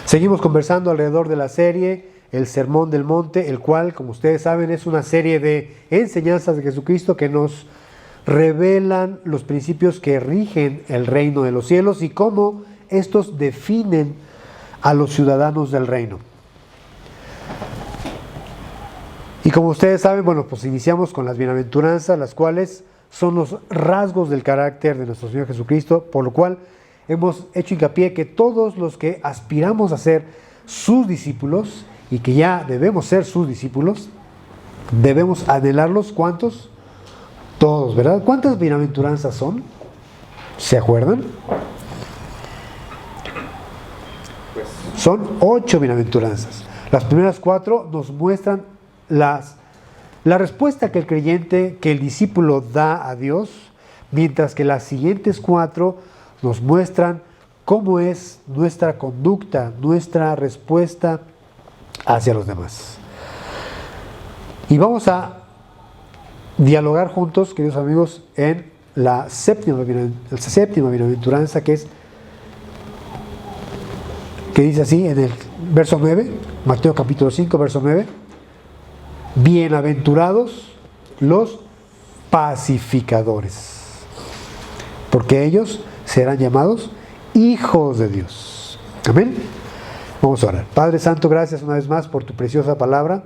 Seguimos conversando alrededor de la serie El Sermón del Monte, el cual, como ustedes saben, es una serie de enseñanzas de Jesucristo que nos revelan los principios que rigen el reino de los cielos y cómo estos definen a los ciudadanos del reino. Y como ustedes saben, bueno, pues iniciamos con las bienaventuranzas, las cuales son los rasgos del carácter de nuestro Señor Jesucristo, por lo cual hemos hecho hincapié que todos los que aspiramos a ser sus discípulos y que ya debemos ser sus discípulos, debemos anhelarlos. ¿Cuántos? Todos, ¿verdad? ¿Cuántas bienaventuranzas son? ¿Se acuerdan? Son 8 bienaventuranzas. Las primeras 4 nos muestran la respuesta que el creyente, que el discípulo da a Dios, mientras que las siguientes 4 nos muestran cómo es nuestra conducta, nuestra respuesta hacia los demás. Y vamos a dialogar juntos, queridos amigos, en la séptima bienaventuranza, que dice así en el verso 9, Mateo capítulo 5, verso 9: bienaventurados los pacificadores, porque ellos serán llamados hijos de Dios. Amén. Vamos a orar. Padre Santo, gracias una vez más por tu preciosa palabra.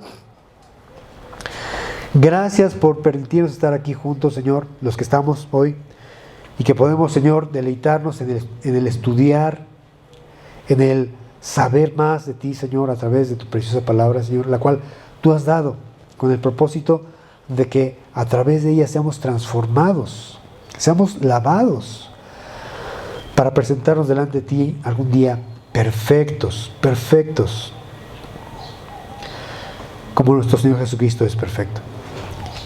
Gracias por permitirnos estar aquí juntos, Señor, los que estamos hoy, y que podemos, Señor, deleitarnos en el estudiar, en el saber más de ti, Señor, a través de tu preciosa palabra, Señor, la cual tú has dado con el propósito de que a través de ella seamos transformados, seamos lavados, para presentarnos delante de ti algún día perfectos, como nuestro Señor Jesucristo es perfecto.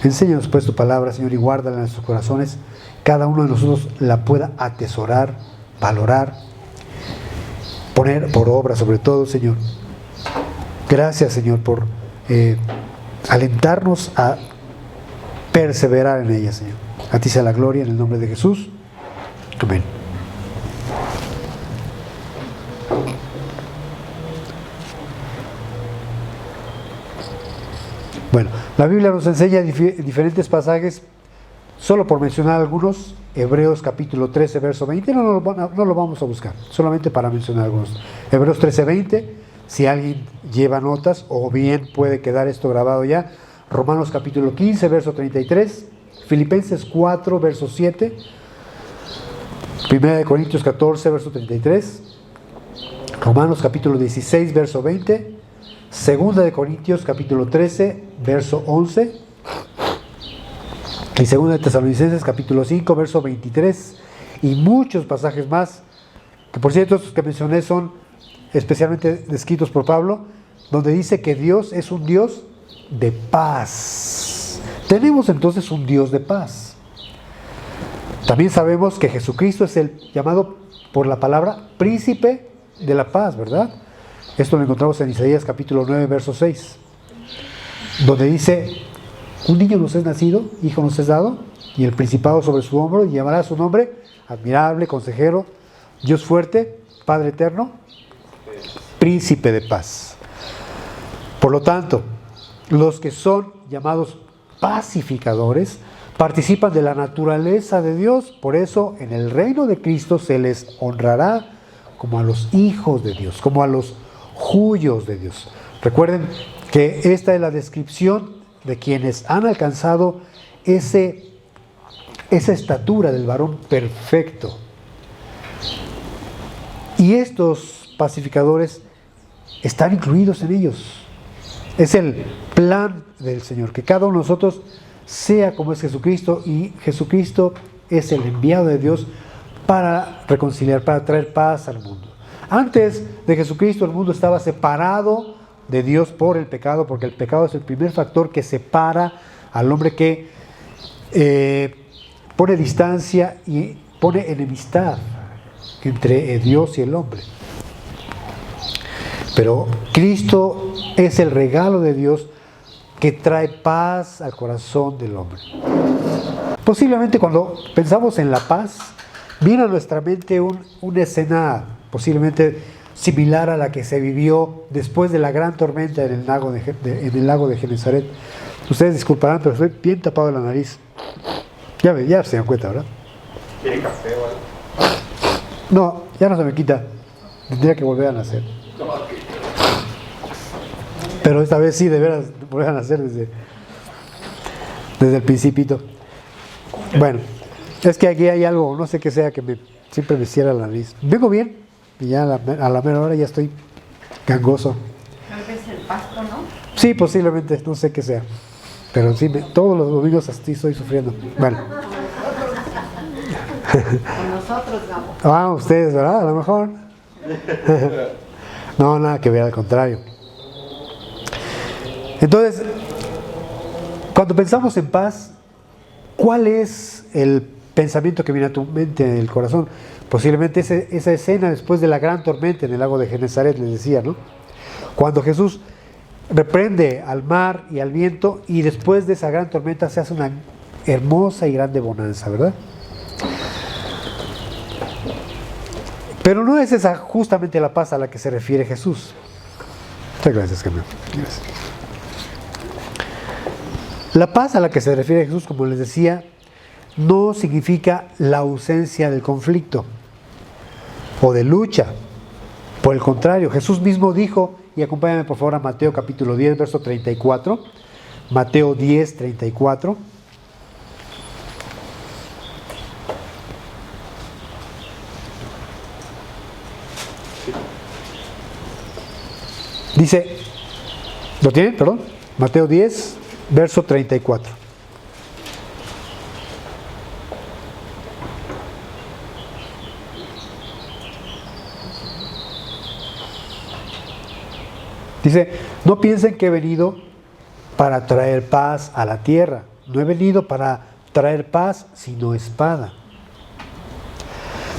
Enséñanos pues tu palabra, Señor, y guárdala en nuestros corazones. Cada uno de nosotros la pueda atesorar, valorar, poner por obra sobre todo, Señor. Gracias, Señor, por alentarnos a perseverar en ella, Señor. A ti sea la gloria en el nombre de Jesús. Amén. Bueno, la Biblia nos enseña diferentes pasajes, solo por mencionar algunos. Hebreos capítulo 13, verso 20, no lo vamos a buscar, solamente para mencionar algunos. Hebreos 13, 20, si alguien lleva notas, o bien puede quedar esto grabado ya. Romanos capítulo 15, verso 33, Filipenses 4, verso 7, 1 Corintios 14, verso 33, Romanos capítulo 16, verso 20, 2 Corintios capítulo 13, verso 11, y 2 Tesalonicenses capítulo 5, verso 23, y muchos pasajes más, que por cierto estos que mencioné son especialmente descritos por Pablo, donde dice que Dios es un Dios de paz. Tenemos entonces un Dios de paz. También sabemos que Jesucristo es el llamado por la palabra príncipe de la paz, ¿verdad? Esto lo encontramos en Isaías capítulo 9, verso 6, donde dice: un niño nos es nacido, hijo nos es dado, y el principado sobre su hombro, y llamará su nombre admirable, consejero, Dios fuerte, Padre eterno, príncipe de paz. Por lo tanto, los que son llamados pacificadores participan de la naturaleza de Dios. Por eso en el reino de Cristo se les honrará como a los hijos de Dios, como a los judíos de Dios. Recuerden que esta es la descripción de quienes han alcanzado esa estatura del varón perfecto. Y estos pacificadores están incluidos en ellos. Es el plan del Señor, que cada uno de nosotros sea como es Jesucristo, y Jesucristo es el enviado de Dios para reconciliar, para traer paz al mundo. Antes de Jesucristo, el mundo estaba separado de Dios por el pecado, porque el pecado es el primer factor que separa al hombre, que pone distancia y pone enemistad entre Dios y el hombre. Pero Cristo es el regalo de Dios que trae paz al corazón del hombre. Posiblemente cuando pensamos en la paz, viene a nuestra mente una escena posiblemente similar a la que se vivió después de la gran tormenta en el lago de Genesaret. Ustedes disculparán, pero estoy bien tapado de la nariz. Ya se dan cuenta, ¿verdad? ¿Quiere café o algo? No, ya no se me quita. Tendría que volver a nacer. Pero esta vez sí, de veras, volver a nacer desde el principito. Bueno, es que aquí hay algo, no sé qué sea, que siempre me cierra la nariz. Vengo bien, y ya a la mera hora ya estoy gangoso. Tal vez el pasto, ¿no? Sí, posiblemente, no sé qué sea. Pero sí, todos los domingos así estoy sufriendo. Bueno. Con nosotros, Gabo. Ustedes, ¿verdad? A lo mejor. No, nada que ver, al contrario. Entonces, cuando pensamos en paz, ¿cuál es el pensamiento que viene a tu mente, en el corazón? Posiblemente esa escena después de la gran tormenta en el lago de Genesaret, les decía, ¿no? Cuando Jesús reprende al mar y al viento, y después de esa gran tormenta se hace una hermosa y grande bonanza, ¿verdad? Pero no es esa justamente la paz a la que se refiere Jesús. Muchas gracias, Camilo. Gracias. La paz a la que se refiere Jesús, como les decía, no significa la ausencia del conflicto o de lucha. Por el contrario, Jesús mismo dijo, y acompáñame por favor a Mateo capítulo 10, verso 34. Mateo 10, 34. Dice, ¿lo tienen? Perdón. Mateo 10, verso 34. Dice, no piensen que he venido para traer paz a la tierra. No he venido para traer paz, sino espada.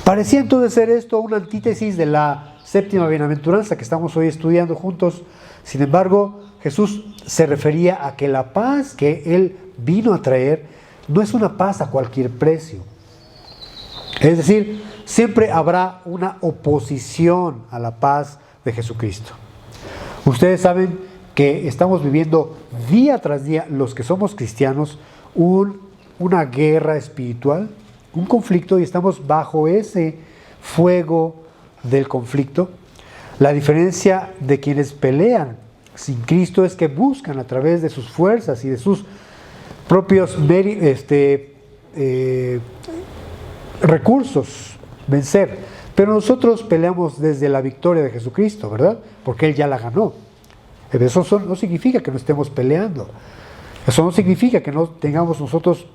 Parecía entonces ser esto una antítesis de la séptima bienaventuranza que estamos hoy estudiando juntos. Sin embargo, Jesús se refería a que la paz que Él vino a traer no es una paz a cualquier precio. Es decir, siempre habrá una oposición a la paz de Jesucristo. Ustedes saben que estamos viviendo día tras día, los que somos cristianos, una guerra espiritual, un conflicto, y estamos bajo ese fuego del conflicto. La diferencia de quienes pelean sin Cristo es que buscan a través de sus fuerzas y de sus propios recursos vencer. Pero nosotros peleamos desde la victoria de Jesucristo, ¿verdad? Porque Él ya la ganó. Eso no significa que no estemos peleando. Eso no significa que no tengamos nosotros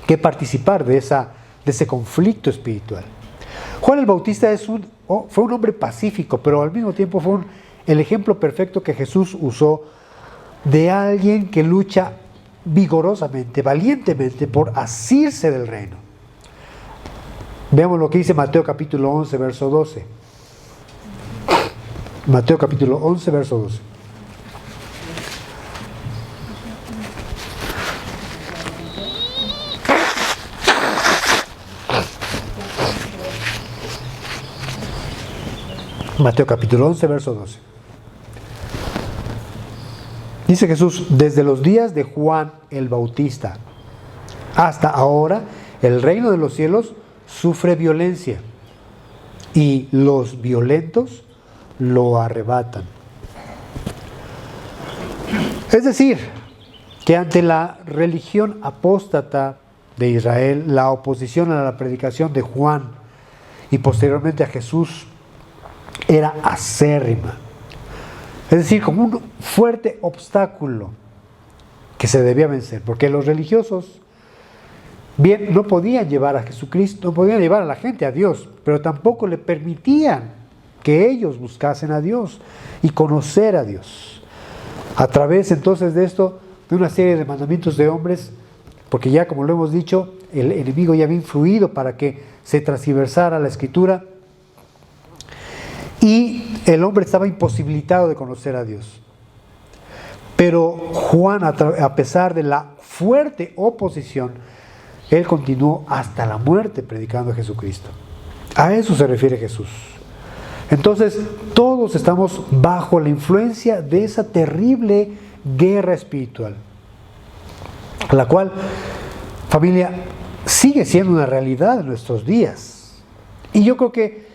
que participar de ese conflicto espiritual. Juan el Bautista fue un hombre pacífico, pero al mismo tiempo fue el ejemplo perfecto que Jesús usó de alguien que lucha vigorosamente, valientemente por asirse del reino. Veamos lo que dice Mateo capítulo 11, verso 12. Mateo capítulo 11, verso 12. Mateo capítulo 11, verso 12. Dice Jesús, desde los días de Juan el Bautista hasta ahora, el reino de los cielos sufre violencia y los violentos lo arrebatan. Es decir, que ante la religión apóstata de Israel, la oposición a la predicación de Juan y posteriormente a Jesús era acérrima. Es decir, como un fuerte obstáculo que se debía vencer, porque los religiosos bien no podían llevar a Jesucristo, no podían llevar a la gente a Dios, pero tampoco le permitían que ellos buscasen a Dios y conocer a Dios. A través entonces de esto, de una serie de mandamientos de hombres, porque ya como lo hemos dicho, el enemigo ya había influido para que se transversara la Escritura, y el hombre estaba imposibilitado de conocer a Dios. Pero Juan, a pesar de la fuerte oposición, él continuó hasta la muerte predicando a Jesucristo. A eso se refiere Jesús. Entonces, todos estamos bajo la influencia de esa terrible guerra espiritual, la cual, familia, sigue siendo una realidad en nuestros días. Y yo creo que,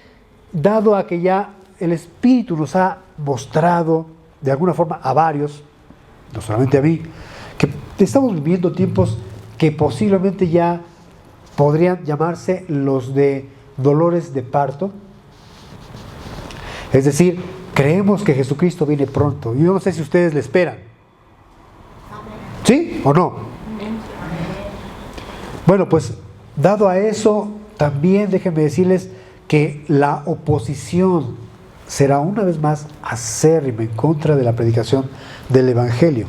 dado a que ya el Espíritu nos ha mostrado, de alguna forma a varios, no solamente a mí, que estamos viviendo tiempos que posiblemente ya podrían llamarse los de dolores de parto. Es decir, creemos que Jesucristo viene pronto. Yo no sé si ustedes le esperan. ¿Sí o no? Bueno, pues dado a eso, también déjenme decirles que la oposición será una vez más acérrima en contra de la predicación del Evangelio.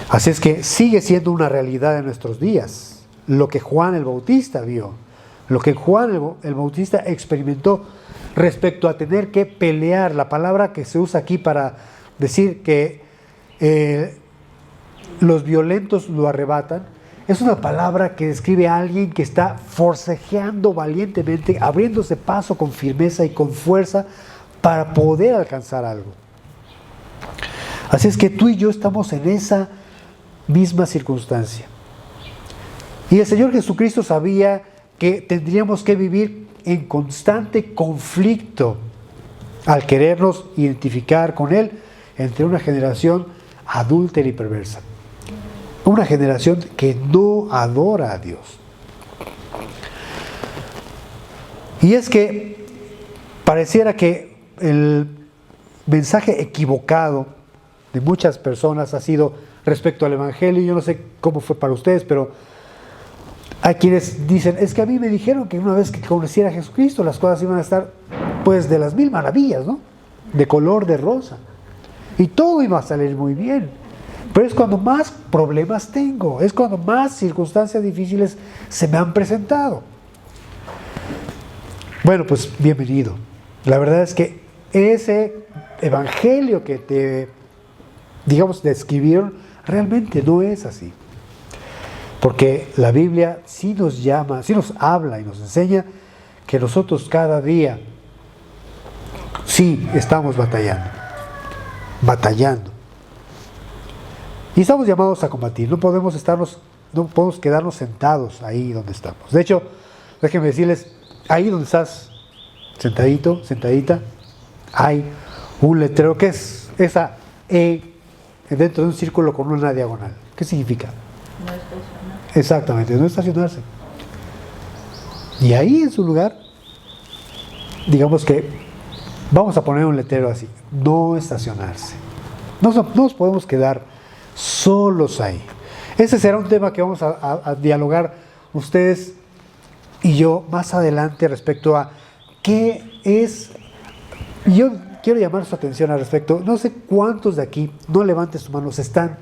Así es que sigue siendo una realidad en nuestros días. Lo que Juan el Bautista vio, lo que Juan el Bautista experimentó respecto a tener que pelear, la palabra que se usa aquí para decir que los violentos lo arrebatan, es una palabra que describe a alguien que está forcejeando valientemente, abriéndose paso con firmeza y con fuerza para poder alcanzar algo. Así es que tú y yo estamos en esa misma circunstancia. Y el Señor Jesucristo sabía que tendríamos que vivir en constante conflicto al querernos identificar con Él entre una generación adúltera y perversa. Una generación que no adora a Dios. Y es que pareciera que el mensaje equivocado de muchas personas ha sido respecto al Evangelio. Yo no sé cómo fue para ustedes, pero hay quienes dicen, es que a mí me dijeron que una vez que conociera a Jesucristo las cosas iban a estar pues de las mil maravillas, ¿no? De color de rosa. Y todo iba a salir muy bien. Pero es cuando más problemas tengo, es cuando más circunstancias difíciles se me han presentado. Bueno, pues bienvenido. La verdad es que ese evangelio que te, digamos, describieron, realmente no es así. Porque la Biblia sí nos llama, sí nos habla y nos enseña que nosotros cada día sí estamos batallando. Y estamos llamados a combatir, no podemos quedarnos sentados ahí donde estamos. De hecho, déjenme decirles, ahí donde estás sentadito, sentadita, hay un letrero que es esa E dentro de un círculo con una diagonal. ¿Qué significa? No estacionar. Exactamente, no estacionarse. Y ahí en su lugar, digamos que vamos a poner un letrero así, no estacionarse. No nos podemos quedar solos ahí. Ese será un tema que vamos a dialogar ustedes y yo más adelante respecto a qué es. Yo quiero llamar su atención al respecto. No sé cuántos de aquí, no levanten su mano, se están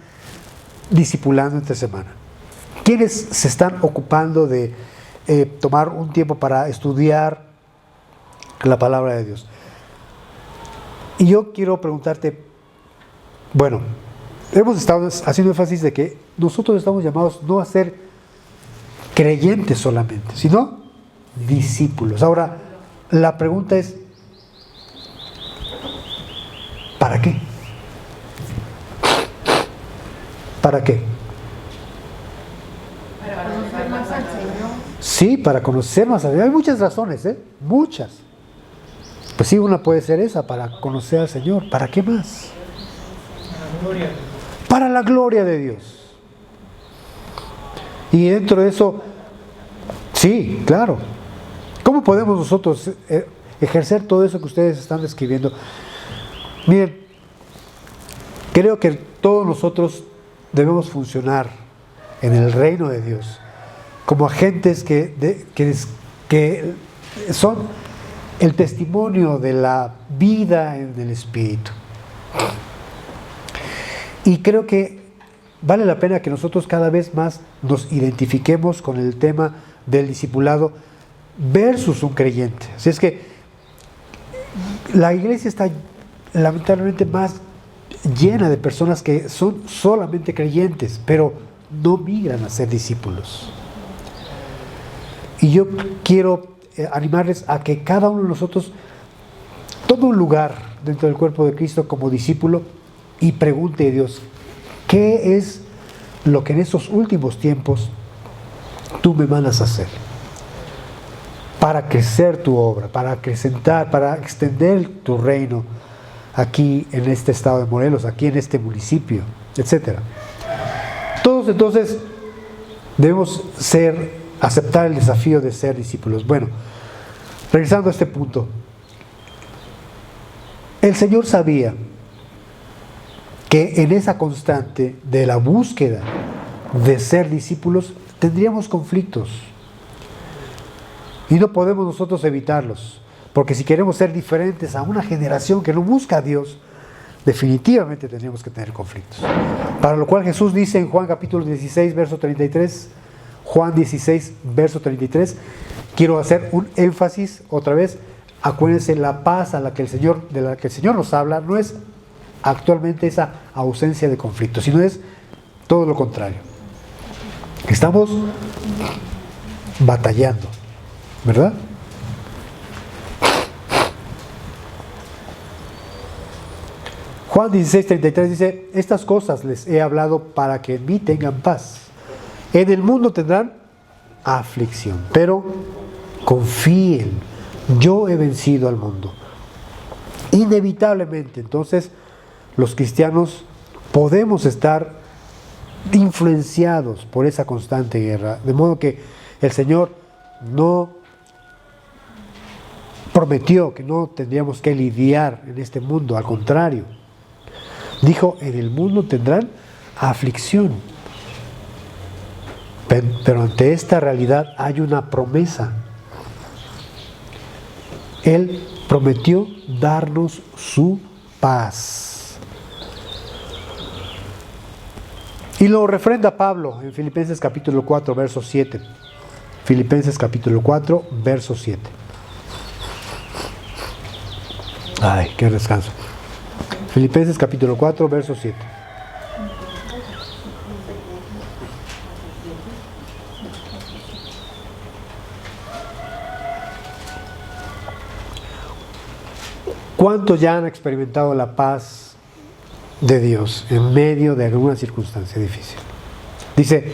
discipulando esta semana. ¿Quiénes se están ocupando de tomar un tiempo para estudiar la palabra de Dios? Y yo quiero preguntarte, bueno, hemos estado haciendo énfasis de que nosotros estamos llamados no a ser creyentes solamente, sino discípulos. Ahora, la pregunta es, ¿para qué? ¿Para qué? Para conocer más al Señor. Sí, para conocer más a Dios. Hay muchas razones, muchas. Pues sí, una puede ser esa, para conocer al Señor. ¿Para qué más? Para la gloria de Dios. Y dentro de eso, sí, claro. ¿Cómo podemos nosotros ejercer todo eso que ustedes están describiendo? Miren, creo que todos nosotros debemos funcionar en el reino de Dios como agentes que son el testimonio de la vida en el Espíritu. Y creo que vale la pena que nosotros cada vez más nos identifiquemos con el tema del discipulado versus un creyente. Así es que la iglesia está lamentablemente más llena de personas que son solamente creyentes, pero no migran a ser discípulos. Y yo quiero animarles a que cada uno de nosotros tome un lugar dentro del cuerpo de Cristo como discípulo y pregunte a Dios, ¿qué es lo que en estos últimos tiempos tú me mandas a hacer? Para crecer tu obra, para acrecentar, para extender tu reino aquí en este estado de Morelos, aquí en este municipio, etc. Todos entonces debemos aceptar el desafío de ser discípulos. Bueno, regresando a este punto, el Señor sabía que en esa constante de la búsqueda de ser discípulos tendríamos conflictos y no podemos nosotros evitarlos, porque si queremos ser diferentes a una generación que no busca a Dios, definitivamente tendríamos que tener conflictos. Para lo cual Jesús dice en Juan capítulo 16, verso 33, Juan 16, verso 33, quiero hacer un énfasis otra vez. Acuérdense, la paz de la que el Señor nos habla no es actualmente esa ausencia de conflicto, sino es todo lo contrario. Estamos batallando, ¿verdad? Juan 16:33 dice, estas cosas les he hablado para que en mí tengan paz. En el mundo tendrán aflicción, pero confíen, yo he vencido al mundo. Inevitablemente, entonces, los cristianos podemos estar influenciados por esa constante guerra, de modo que el Señor no prometió que no tendríamos que lidiar en este mundo, al contrario, dijo, en el mundo tendrán aflicción, pero ante esta realidad hay una promesa. Él prometió darnos su paz. Y lo refrenda Pablo en Filipenses capítulo 4, verso 7. Filipenses capítulo 4, verso 7. Ay, qué descanso. Filipenses capítulo 4, verso 7. ¿Cuántos ya han experimentado la paz de Dios en medio de alguna circunstancia difícil? Dice,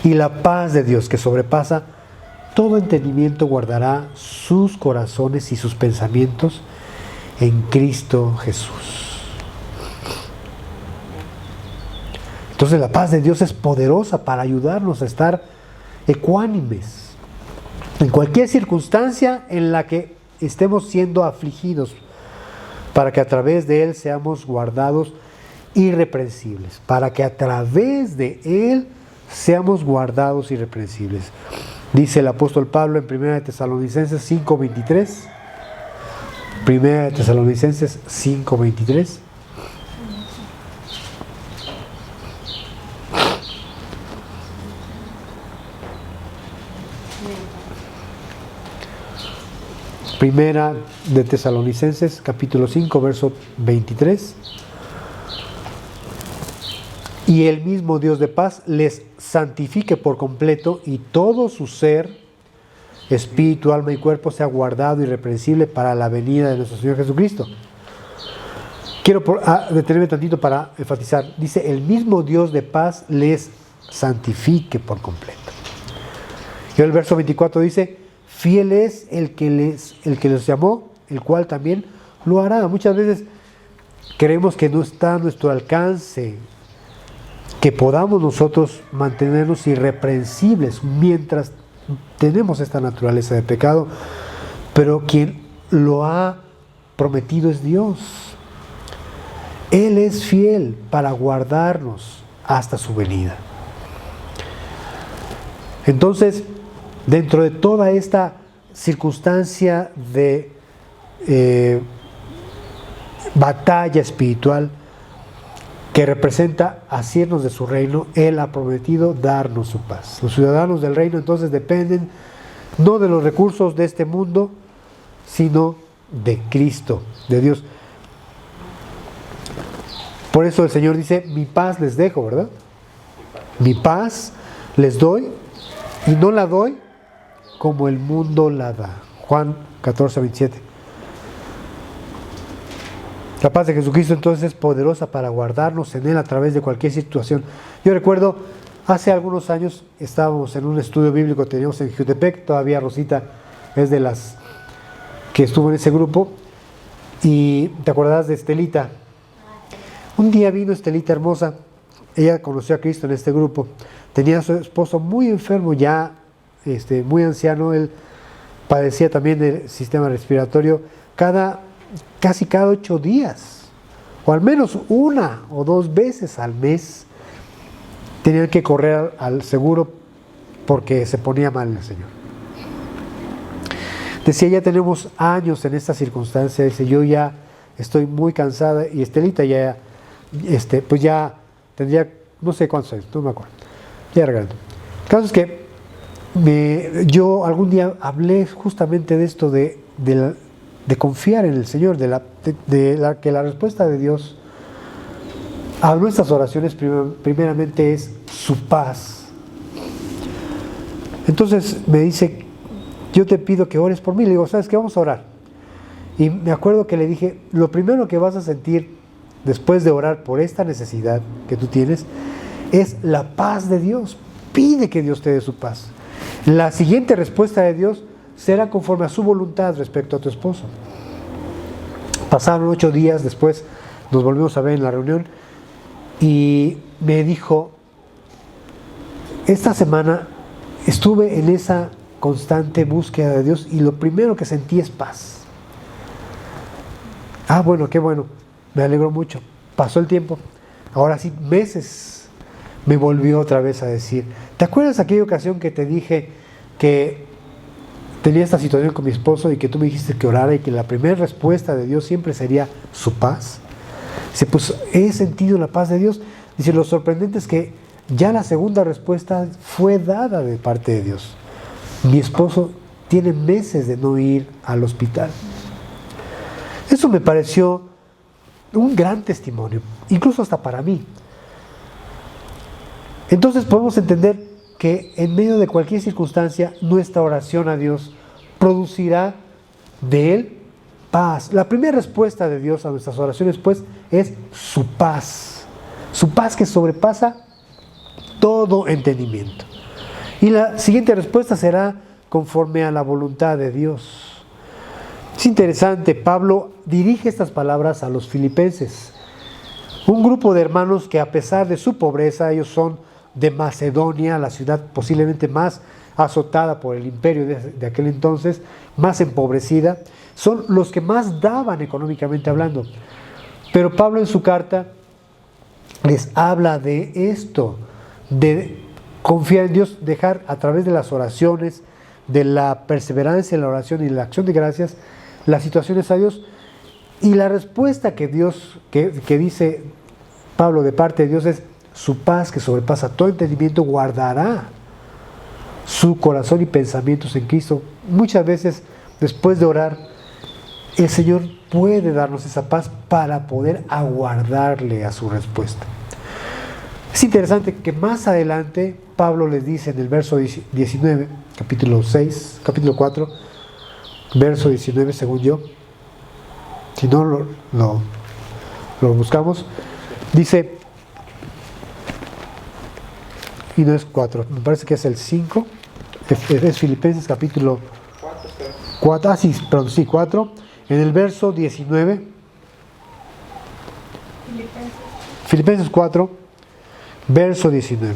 y la paz de Dios que sobrepasa todo entendimiento guardará sus corazones y sus pensamientos en Cristo Jesús. Entonces la paz de Dios es poderosa para ayudarnos a estar ecuánimes en cualquier circunstancia en la que estemos siendo afligidos, para que a través de Él seamos guardados irreprensibles, para que a través de Él seamos guardados irreprensibles. Dice el apóstol Pablo en 1 Tesalonicenses 5:23, 1 Tesalonicenses 5:23. Primera de Tesalonicenses, capítulo 5, verso 23. Y el mismo Dios de paz les santifique por completo y todo su ser, espíritu, alma y cuerpo sea guardado irreprensible para la venida de nuestro Señor Jesucristo. Quiero detenerme tantito para enfatizar. Dice, el mismo Dios de paz les santifique por completo. Y el verso 24 dice, fiel es el que les llamó, el cual también lo hará. Muchas veces creemos que no está a nuestro alcance que podamos nosotros mantenernos irreprensibles mientras tenemos esta naturaleza de pecado, pero quien lo ha prometido es Dios. Él es fiel para guardarnos hasta su venida. Entonces, dentro de toda esta circunstancia de batalla espiritual que representa asirnos de su reino, Él ha prometido darnos su paz. Los ciudadanos del reino entonces dependen no de los recursos de este mundo, sino de Cristo, de Dios. Por eso el Señor dice, mi paz les dejo, ¿verdad? Mi paz les doy y no la doy como el mundo la da. Juan 14:27. La paz de Jesucristo entonces es poderosa para guardarnos en Él a través de cualquier situación. Yo recuerdo, hace algunos años estábamos en un estudio bíblico, teníamos en Jutepec, todavía Rosita es de las que estuvo en ese grupo, y te acordarás de Estelita. Un día vino Estelita hermosa, ella conoció a Cristo en este grupo, tenía a su esposo muy enfermo ya, muy anciano, él padecía también del sistema respiratorio, casi cada 8 días, o al menos 1 o 2 veces al mes, tenían que correr al seguro porque se ponía mal el señor. Decía, ya tenemos años en esta circunstancia, dice, yo ya estoy muy cansada, y Estelita ya, pues ya tendría, no sé cuántos años, no me acuerdo, ya era grande. El caso es que yo algún día hablé justamente de esto, de confiar en el Señor, que la respuesta de Dios a nuestras oraciones primeramente es su paz. Entonces me dice, yo te pido que ores por mí. Le digo, ¿sabes qué? Vamos a orar. Y me acuerdo que le dije, lo primero que vas a sentir después de orar por esta necesidad que tú tienes es la paz de Dios. Pide que Dios te dé su paz. La siguiente respuesta de Dios será conforme a su voluntad respecto a tu esposo. Pasaron 8 días después, nos volvimos a ver en la reunión, y me dijo, esta semana estuve en esa constante búsqueda de Dios y lo primero que sentí es paz. Ah, bueno, qué bueno, me alegro mucho. Pasó el tiempo, ahora sí, meses, me volvió otra vez a decir, ¿te acuerdas aquella ocasión que te dije que tenía esta situación con mi esposo y que tú me dijiste que orara y que la primera respuesta de Dios siempre sería su paz? Dice, pues he sentido la paz de Dios. Dice, lo sorprendente es que ya la segunda respuesta fue dada de parte de Dios. Mi esposo tiene meses de no ir al hospital. Eso me pareció un gran testimonio, incluso hasta para mí. Entonces podemos entender que en medio de cualquier circunstancia, nuestra oración a Dios producirá de Él paz. La primera respuesta de Dios a nuestras oraciones, pues, es su paz. Su paz que sobrepasa todo entendimiento. Y la siguiente respuesta será conforme a la voluntad de Dios. Es interesante, Pablo dirige estas palabras a los filipenses, un grupo de hermanos que a pesar de su pobreza, ellos son de Macedonia, la ciudad posiblemente más azotada por el imperio de aquel entonces, más empobrecida, son los que más daban económicamente hablando. Pero Pablo en su carta les habla de esto, de confiar en Dios, dejar a través de las oraciones, de la perseverancia en la oración y la acción de gracias, las situaciones a Dios, y la respuesta que Dios, que dice Pablo de parte de Dios es su paz que sobrepasa todo entendimiento, guardará su corazón y pensamientos en Cristo. Muchas veces después de orar, el Señor puede darnos esa paz para poder aguardarle a su respuesta. Es interesante que más adelante Pablo les dice en el verso 19, capítulo 4, verso 19 según yo, si no lo buscamos, dice, y no es 4, me parece que es el 5, es Filipenses capítulo 4, 4, en el verso 19, Filipenses 4, verso 19,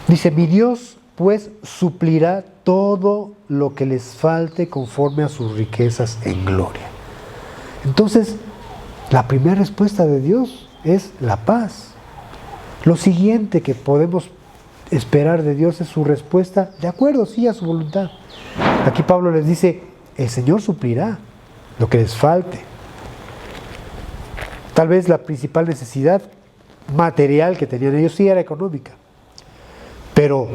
dice, mi Dios pues suplirá todo lo que les falte conforme a sus riquezas en gloria. Entonces, la primera respuesta de Dios es la paz. Lo siguiente que podemos esperar de Dios es su respuesta de acuerdo, sí, a su voluntad. Aquí Pablo les dice, el Señor suplirá lo que les falte. Tal vez la principal necesidad material que tenían ellos sí era económica, pero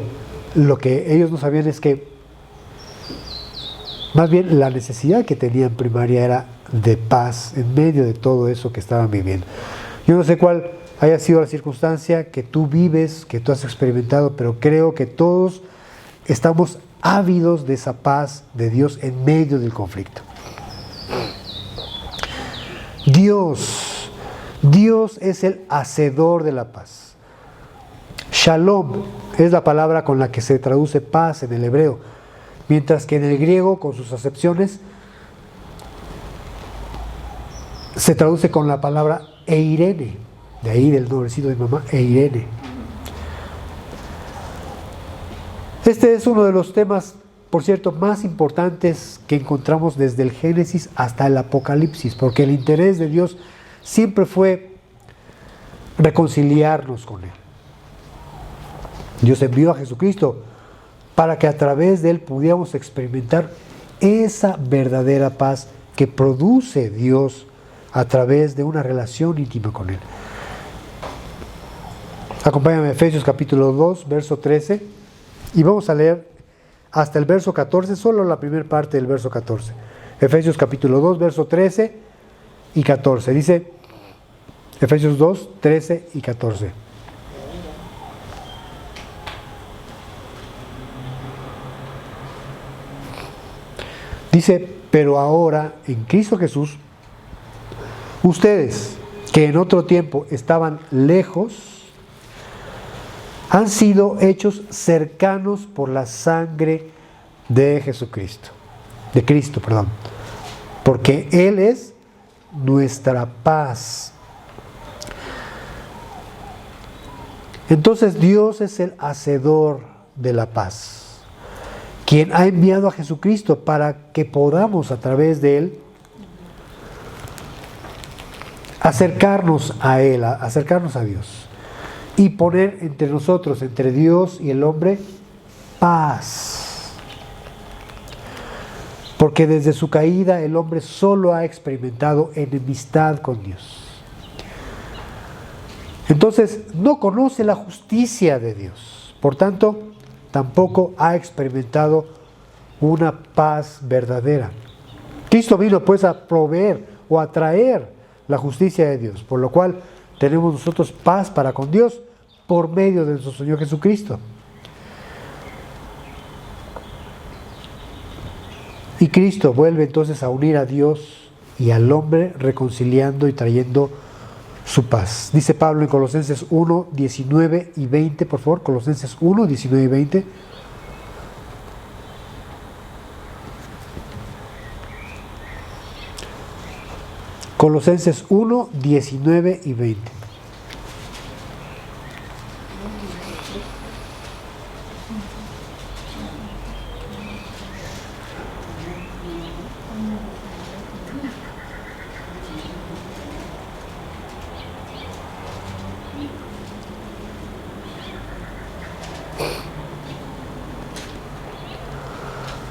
lo que ellos no sabían es que más bien la necesidad que tenían primaria era de paz en medio de todo eso que estaban viviendo. Yo no sé cuál haya sido la circunstancia que tú vives, que tú has experimentado, pero creo que todos estamos ávidos de esa paz de Dios en medio del conflicto. Dios es el hacedor de la paz. Shalom es la palabra con la que se traduce paz en el hebreo, mientras que en el griego, con sus acepciones, se traduce con la palabra eirene, de ahí del nombrecito de mi mamá, eirene. Este es uno de los temas, por cierto, más importantes que encontramos desde el Génesis hasta el Apocalipsis, porque el interés de Dios siempre fue reconciliarnos con Él. Dios envió a Jesucristo para que a través de Él pudiéramos experimentar esa verdadera paz que produce Dios a través de una relación íntima con Él. Acompáñame a Efesios capítulo 2, verso 13, y vamos a leer hasta el verso 14, solo la primera parte del verso 14. Efesios capítulo 2, verso 13 y 14. Dice Efesios 2, 13 y 14. Dice, pero ahora en Cristo Jesús, ustedes que en otro tiempo estaban lejos, han sido hechos cercanos por la sangre de Jesucristo, de Cristo, perdón, porque Él es nuestra paz. Entonces Dios es el hacedor de la paz, quien ha enviado a Jesucristo para que podamos a través de Él acercarnos a Él, acercarnos a Dios y poner entre nosotros, entre Dios y el hombre, paz. Porque desde su caída el hombre solo ha experimentado enemistad con Dios. Entonces no conoce la justicia de Dios. Por tanto, tampoco ha experimentado una paz verdadera. Cristo vino pues a proveer o a traer la justicia de Dios, por lo cual tenemos nosotros paz para con Dios por medio de nuestro Señor Jesucristo. Y Cristo vuelve entonces a unir a Dios y al hombre, reconciliando y trayendo su paz. Dice Pablo en Colosenses 1, 19 y 20, por favor, Colosenses 1, 19 y 20. Colosenses 1, 19 y 20.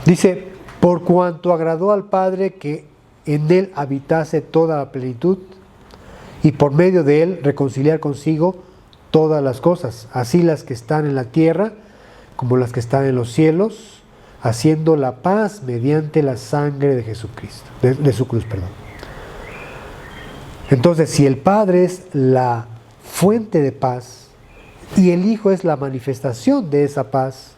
Dice, por cuanto agradó al Padre que en Él habitase toda la plenitud, y por medio de Él reconciliar consigo todas las cosas, así las que están en la tierra como las que están en los cielos, haciendo la paz mediante la sangre de Jesucristo, de su cruz, perdón. Entonces, si el Padre es la fuente de paz y el Hijo es la manifestación de esa paz,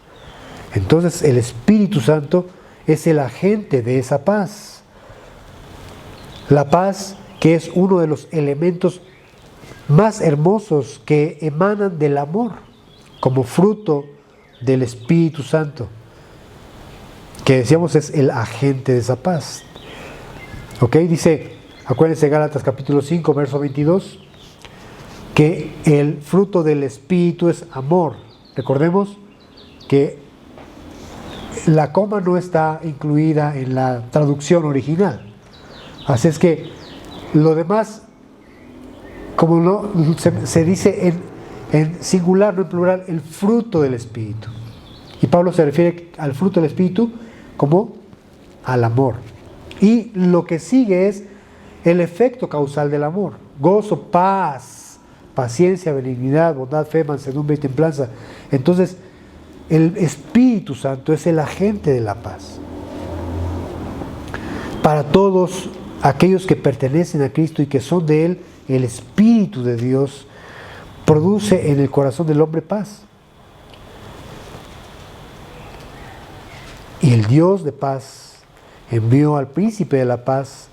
entonces el Espíritu Santo es el agente de esa paz. La paz que es uno de los elementos más hermosos que emanan del amor, como fruto del Espíritu Santo, que decíamos es el agente de esa paz. ¿Ok? Dice, acuérdense Gálatas capítulo 5, verso 22, que el fruto del Espíritu es amor. Recordemos que la coma no está incluida en la traducción original. Así es que lo demás, como no se dice en singular, no en plural, el fruto del Espíritu. Y Pablo se refiere al fruto del Espíritu como al amor. Y lo que sigue es el efecto causal del amor: gozo, paz, paciencia, benignidad, bondad, fe, mansedumbre y templanza. Entonces, el Espíritu Santo es el agente de la paz. Para todos aquellos que pertenecen a Cristo y que son de Él, el Espíritu de Dios produce en el corazón del hombre paz. Y el Dios de paz envió al príncipe de la paz,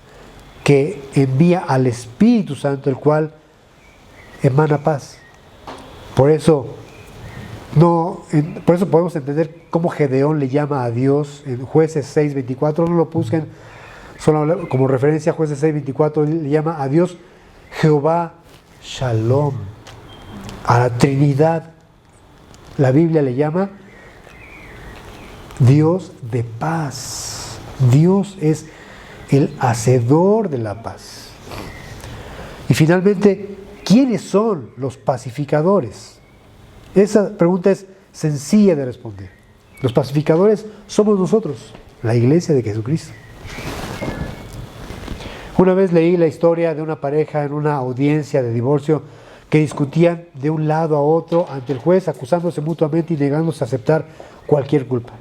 que envía al Espíritu Santo, el cual emana paz. Por eso podemos entender cómo Gedeón le llama a Dios en Jueces 6:24. No lo busquen, solo como referencia a Jueces 6:24, le llama a Dios Jehová Shalom. A la Trinidad la Biblia le llama Dios de paz. Dios es el hacedor de la paz. Y finalmente, ¿quiénes son los pacificadores? Esa pregunta es sencilla de responder. Los pacificadores somos nosotros, la iglesia de Jesucristo. Una vez leí la historia de una pareja en una audiencia de divorcio que discutían de un lado a otro ante el juez, acusándose mutuamente y negándose a aceptar cualquier culpa.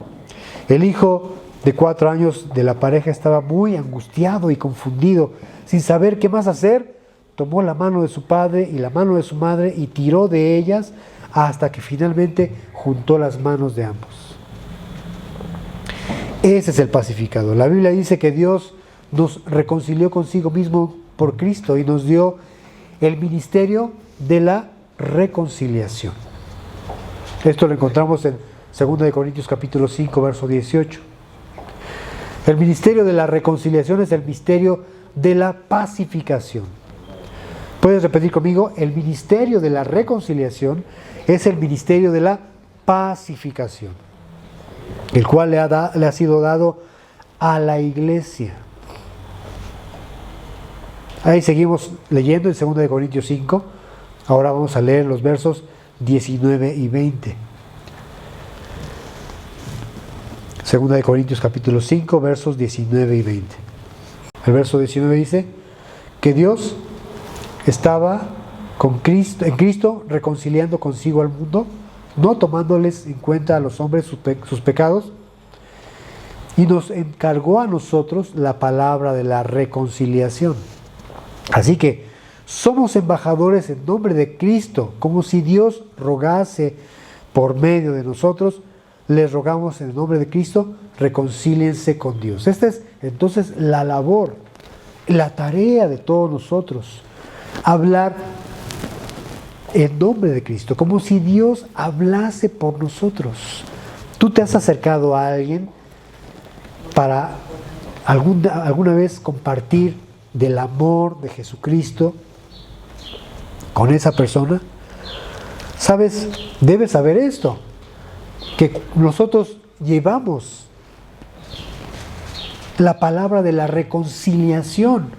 El hijo de 4 años de la pareja estaba muy angustiado y confundido, sin saber qué más hacer. Tomó la mano de su padre y la mano de su madre y tiró de ellas hasta que finalmente juntó las manos de ambos. Ese es el pacificador. La Biblia dice que Dios nos reconcilió consigo mismo por Cristo y nos dio el ministerio de la reconciliación. Esto lo encontramos en 2 Corintios capítulo 5, verso 18. El ministerio de la reconciliación es el misterio de la pacificación. ¿Puedes repetir conmigo? El ministerio de la reconciliación es el ministerio de la pacificación, el cual le ha sido dado a la iglesia. Ahí seguimos leyendo en 2 Corintios 5. Ahora vamos a leer los versos 19 y 20. 2 Corintios capítulo 5, versos 19 y 20. El verso 19 dice que Dios estaba en Cristo reconciliando consigo al mundo, no tomándoles en cuenta a los hombres sus pecados, y nos encargó a nosotros la palabra de la reconciliación. Así que somos embajadores en nombre de Cristo, como si Dios rogase por medio de nosotros. Les rogamos en el nombre de Cristo, reconcíliense con Dios. Esta es entonces la labor, la tarea de todos nosotros, hablar en nombre de Cristo, como si Dios hablase por nosotros. ¿Tú te has acercado a alguien para alguna vez compartir del amor de Jesucristo con esa persona? ¿Sabes? Debes saber esto, que nosotros llevamos la palabra de la reconciliación.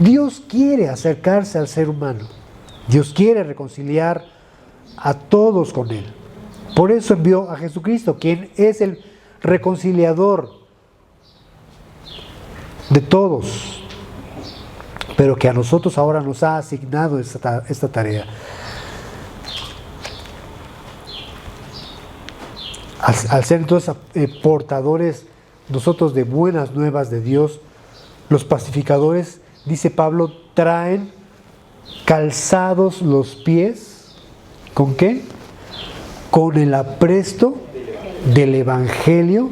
Dios quiere acercarse al ser humano. Dios quiere reconciliar a todos con Él. Por eso envió a Jesucristo, quien es el reconciliador de todos, pero que a nosotros ahora nos ha asignado esta tarea. Al ser entonces portadores nosotros de buenas nuevas de Dios, los pacificadores, dice Pablo, traen calzados los pies, ¿con qué? Con el apresto del Evangelio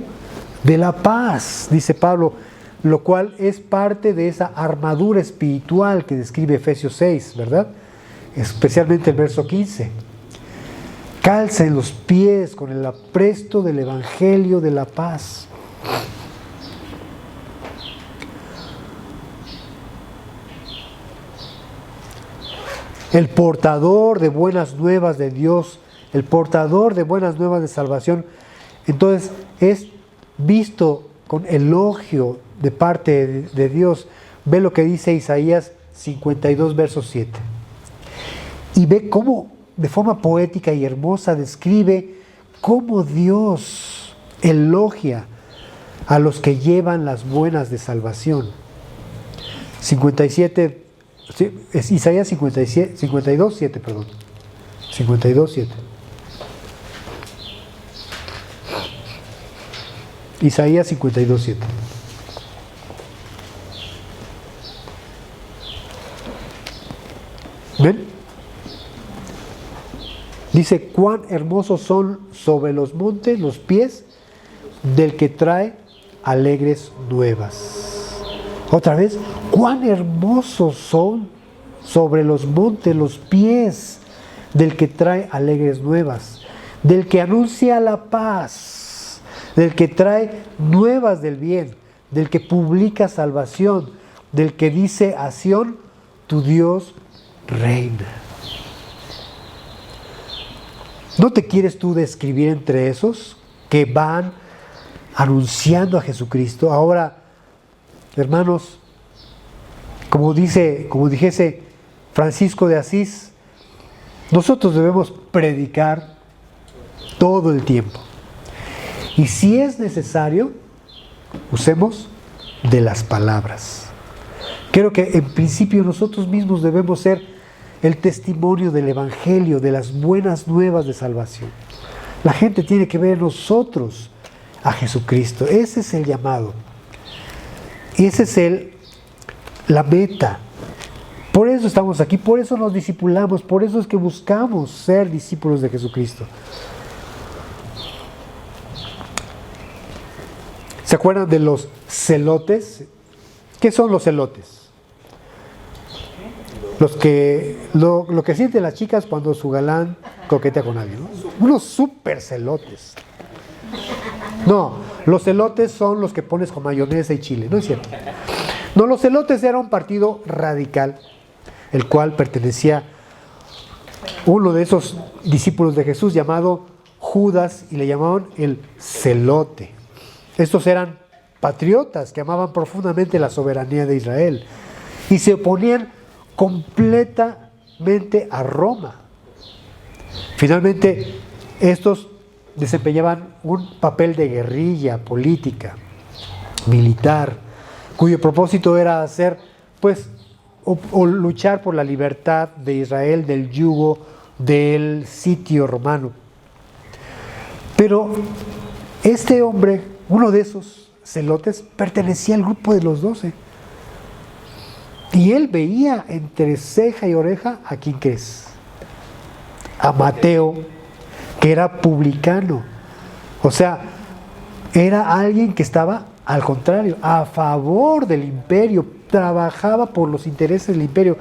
de la paz, dice Pablo, lo cual es parte de esa armadura espiritual que describe Efesios 6, ¿verdad? Especialmente el verso 15. Calcen los pies con el apresto del Evangelio de la paz. El portador de buenas nuevas de Dios, el portador de buenas nuevas de salvación, entonces es visto con elogio de parte de Dios. Ve lo que dice Isaías 52, verso 7. Y ve cómo de forma poética y hermosa describe cómo Dios elogia a los que llevan las buenas de salvación. 57, es Isaías 52, 7, perdón. 52, 7. Isaías 52, 7. ¿Ven? Dice, cuán hermosos son sobre los montes los pies del que trae alegres nuevas. Otra vez, cuán hermosos son sobre los montes los pies del que trae alegres nuevas, del que anuncia la paz, del que trae nuevas del bien, del que publica salvación, del que dice a Sión, tu Dios reina. ¿No te quieres tú describir entre esos que van anunciando a Jesucristo? Ahora, hermanos, como dijese Francisco de Asís, nosotros debemos predicar todo el tiempo. Y si es necesario, usemos de las palabras. Creo que en principio nosotros mismos debemos ser el testimonio del Evangelio, de las buenas nuevas de salvación. La gente tiene que ver en nosotros a Jesucristo. Ese es el llamado. Y ese es la meta. Por eso estamos aquí, por eso nos discipulamos, por eso es que buscamos ser discípulos de Jesucristo. ¿Se acuerdan de los celotes? ¿Qué son los celotes? Lo que sienten las chicas cuando su galán coquetea con alguien, ¿no? Unos súper celotes. No, los celotes son los que pones con mayonesa y chile, ¿no es cierto? No, los celotes era un partido radical, el cual pertenecía uno de esos discípulos de Jesús llamado Judas, y le llamaban el celote. Estos eran patriotas que amaban profundamente la soberanía de Israel y se oponían completamente a Roma. Finalmente, estos desempeñaban un papel de guerrilla política, militar, cuyo propósito era hacer, o luchar por la libertad de Israel del yugo del sitio romano. Pero este hombre, uno de esos celotes, pertenecía al grupo de los 12. Y él veía entre ceja y oreja a quién crees, a Mateo, que era publicano. O sea, era alguien que estaba al contrario, a favor del imperio, trabajaba por los intereses del imperio.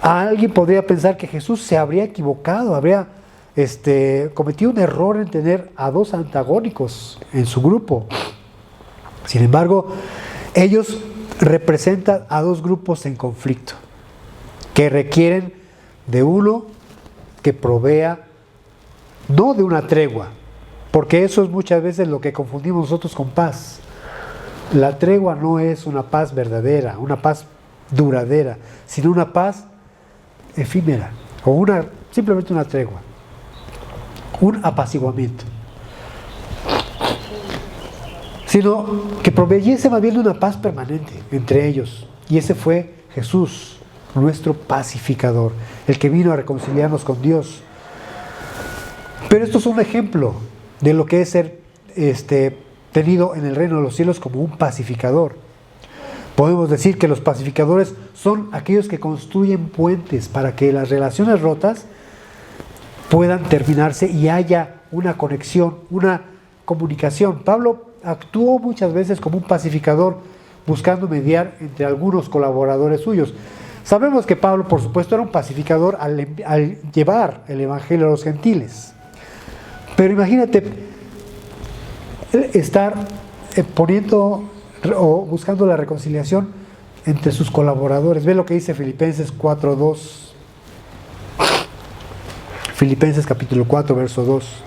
Alguien podría pensar que Jesús se habría equivocado, habría cometido un error en tener a dos antagónicos en su grupo. Sin embargo, ellos representan a dos grupos en conflicto, que requieren de uno que provea, no de una tregua, porque eso es muchas veces lo que confundimos nosotros con paz. La tregua no es una paz verdadera, una paz duradera, sino una paz efímera, o simplemente una tregua, un apaciguamiento. Sino que proveyese más bien de una paz permanente entre ellos. Y ese fue Jesús, nuestro pacificador, el que vino a reconciliarnos con Dios. Pero esto es un ejemplo de lo que es ser tenido en el reino de los cielos como un pacificador. Podemos decir que los pacificadores son aquellos que construyen puentes para que las relaciones rotas puedan terminarse y haya una conexión, una comunicación. Pablo actuó muchas veces como un pacificador, buscando mediar entre algunos colaboradores suyos. Sabemos que Pablo, por supuesto, era un pacificador al llevar el evangelio a los gentiles. Pero imagínate estar poniendo o buscando la reconciliación entre sus colaboradores. Ve lo que dice Filipenses 4:2. Filipenses capítulo 4, verso 2.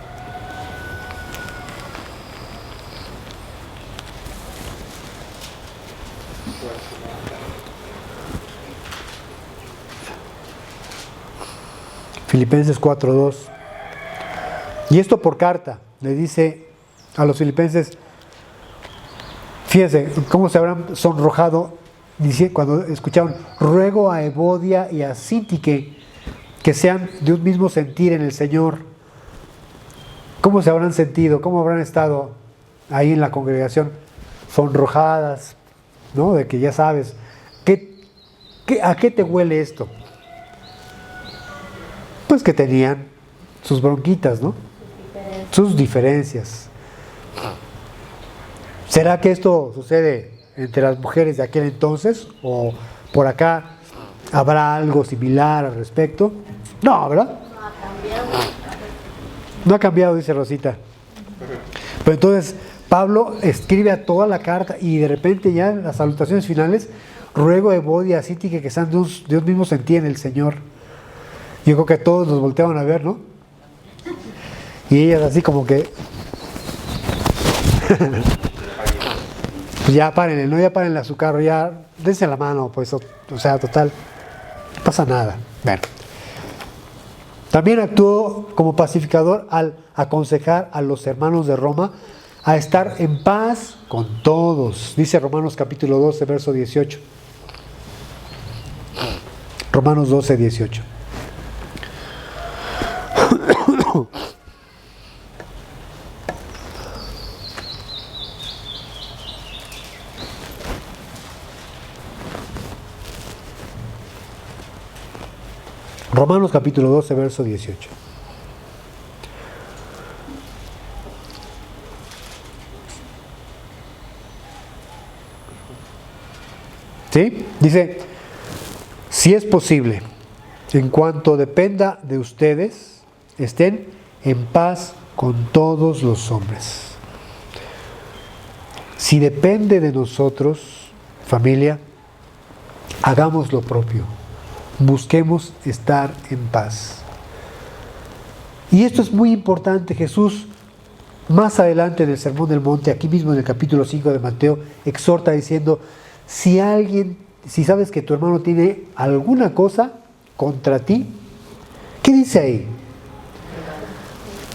Filipenses 4:2. Y esto por carta, le dice a los filipenses, fíjense cómo se habrán sonrojado cuando escucharon, ruego a Evodia y a Síntique que sean de un mismo sentir en el Señor. ¿Cómo se habrán sentido? ¿Cómo habrán estado ahí en la congregación? Sonrojadas, ¿no? De que ya sabes, ¿a qué te huele esto? Pues que tenían sus bronquitas, ¿no? sus diferencias. ¿Será que esto sucede entre las mujeres de aquel entonces? ¿O por acá habrá algo similar al respecto? No, ¿verdad? No ha cambiado. No ha cambiado, dice Rosita. Pero entonces Pablo escribe a toda la carta y de repente ya en las salutaciones finales, ruego a Evodia, a Síntique que sean Dios mismo sentía en el Señor. Yo creo que todos nos volteaban a ver, ¿no? Y ellas así como que... Pues ya párenle, ¿no? Ya párenle a su carro, ya dense la mano, pues, o sea, total, no pasa nada. Bueno. También actuó como pacificador al aconsejar a los hermanos de Roma a estar en paz con todos. Dice Romanos capítulo 12, verso 18. Romanos 12, 18. Romanos capítulo 12, verso 18. ¿Sí? Dice, si es posible, en cuanto dependa de ustedes, estén en paz con todos los hombres. Si depende de nosotros, familia, hagamos lo propio. Busquemos estar en paz. Y esto es muy importante. Jesús, más adelante en el Sermón del Monte, aquí mismo en el capítulo 5 de Mateo, exhorta diciendo, si sabes que tu hermano tiene alguna cosa contra ti, ¿qué dice ahí?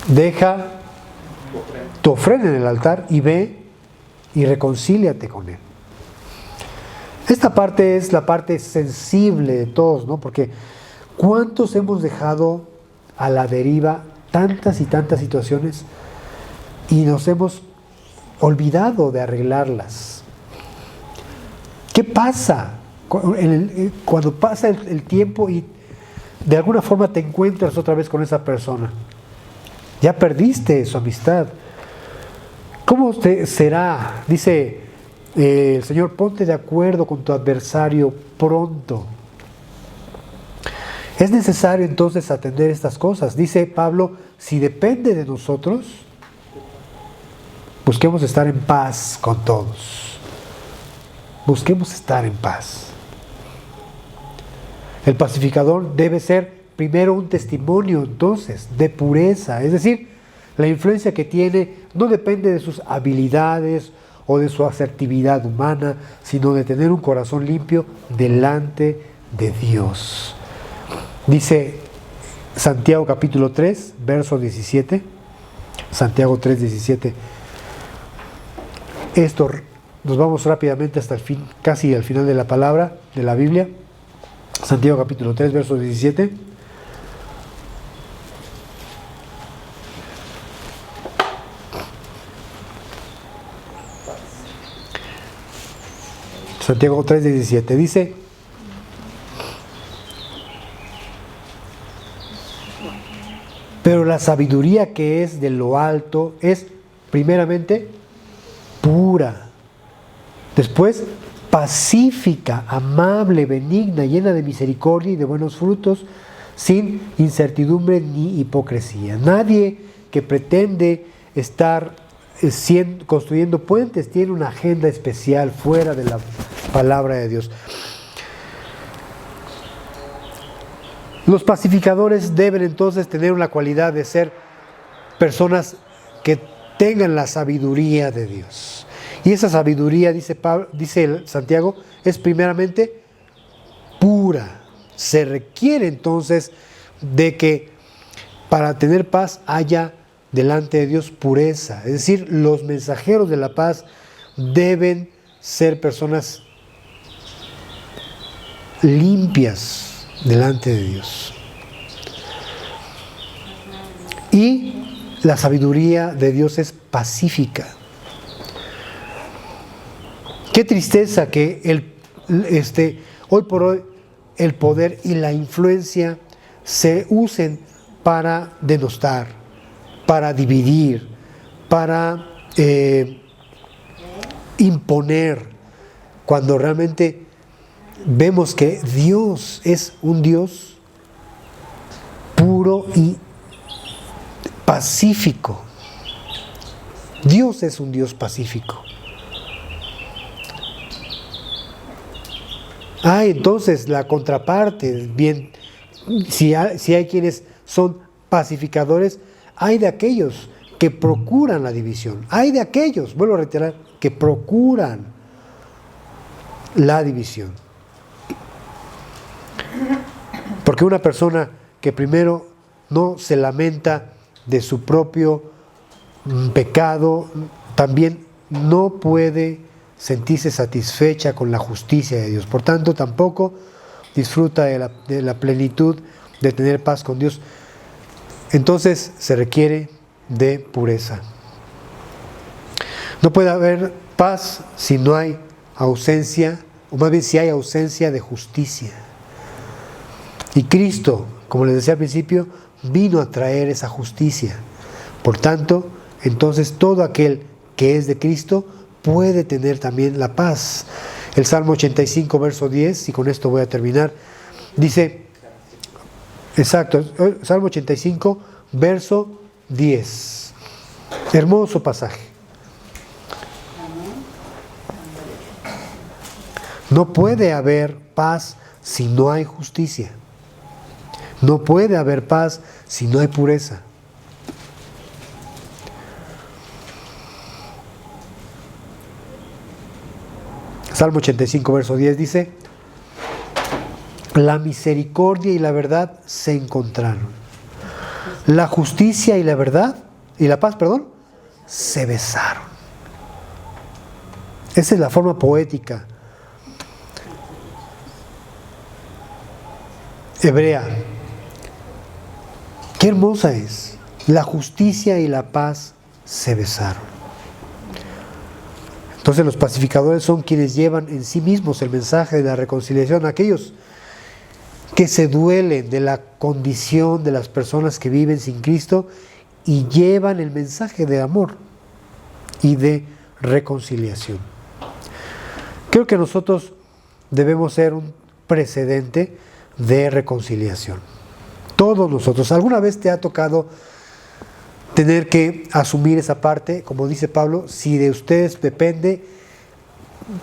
Deja tu ofrenda en el altar y ve y reconcíliate con él. Esta parte es la parte sensible de todos, ¿no? Porque ¿cuántos hemos dejado a la deriva tantas y tantas situaciones y nos hemos olvidado de arreglarlas? ¿Qué pasa cuando pasa el tiempo y de alguna forma te encuentras otra vez con esa persona? Ya perdiste su amistad. ¿Cómo será? Dice el Señor, ponte de acuerdo con tu adversario pronto. Es necesario entonces atender estas cosas. Dice Pablo, si depende de nosotros, busquemos estar en paz con todos. Busquemos estar en paz. El pacificador debe ser primero un testimonio entonces de pureza, es decir, la influencia que tiene no depende de sus habilidades o de su asertividad humana, sino de tener un corazón limpio delante de Dios. Dice Santiago capítulo 3, verso 17. Santiago 3, 17. Esto nos vamos rápidamente hasta el fin, casi al final de la palabra, de la Biblia. Santiago capítulo 3, verso 17. Santiago 3:17 dice, pero la sabiduría que es de lo alto es primeramente pura, después pacífica, amable, benigna, llena de misericordia y de buenos frutos, sin incertidumbre ni hipocresía. Nadie que pretende estar construyendo puentes tiene una agenda especial fuera de la palabra de Dios. Los pacificadores deben entonces tener una cualidad de ser personas que tengan la sabiduría de Dios. Y esa sabiduría, dice Santiago, es primeramente pura. Se requiere entonces de que para tener paz haya delante de Dios pureza. Es decir, los mensajeros de la paz deben ser personas limpias delante de Dios. Y la sabiduría de Dios es pacífica. Qué tristeza que hoy por hoy el poder y la influencia se usen para denostar, para dividir, para imponer, cuando realmente vemos que Dios es un Dios puro y pacífico. Dios es un Dios pacífico. Entonces la contraparte, bien, si hay quienes son pacificadores, hay de aquellos que procuran la división, hay de aquellos, vuelvo a reiterar, que procuran la división. Porque una persona que primero no se lamenta de su propio pecado, también no puede sentirse satisfecha con la justicia de Dios. Por tanto, tampoco disfruta de la plenitud de tener paz con Dios. Entonces se requiere de pureza. No puede haber paz si no hay ausencia, o más bien si hay ausencia de justicia. Y Cristo, como les decía al principio, vino a traer esa justicia. Por tanto, entonces todo aquel que es de Cristo puede tener también la paz. El Salmo 85, verso 10, y con esto voy a terminar, dice, exacto, Salmo 85, verso 10. Hermoso pasaje. No puede haber paz si no hay justicia. No puede haber paz si no hay pureza. Salmo 85, verso 10 dice, la misericordia y la verdad se encontraron. La justicia y la verdad, y la paz, perdón, se besaron. Esa es la forma poética hebrea. Qué hermosa es. La justicia y la paz se besaron. Entonces los pacificadores son quienes llevan en sí mismos el mensaje de la reconciliación a aquellos que se duelen de la condición de las personas que viven sin Cristo y llevan el mensaje de amor y de reconciliación. Creo que nosotros debemos ser un precedente de reconciliación. Todos nosotros. ¿Alguna vez te ha tocado tener que asumir esa parte? Como dice Pablo, si de ustedes depende,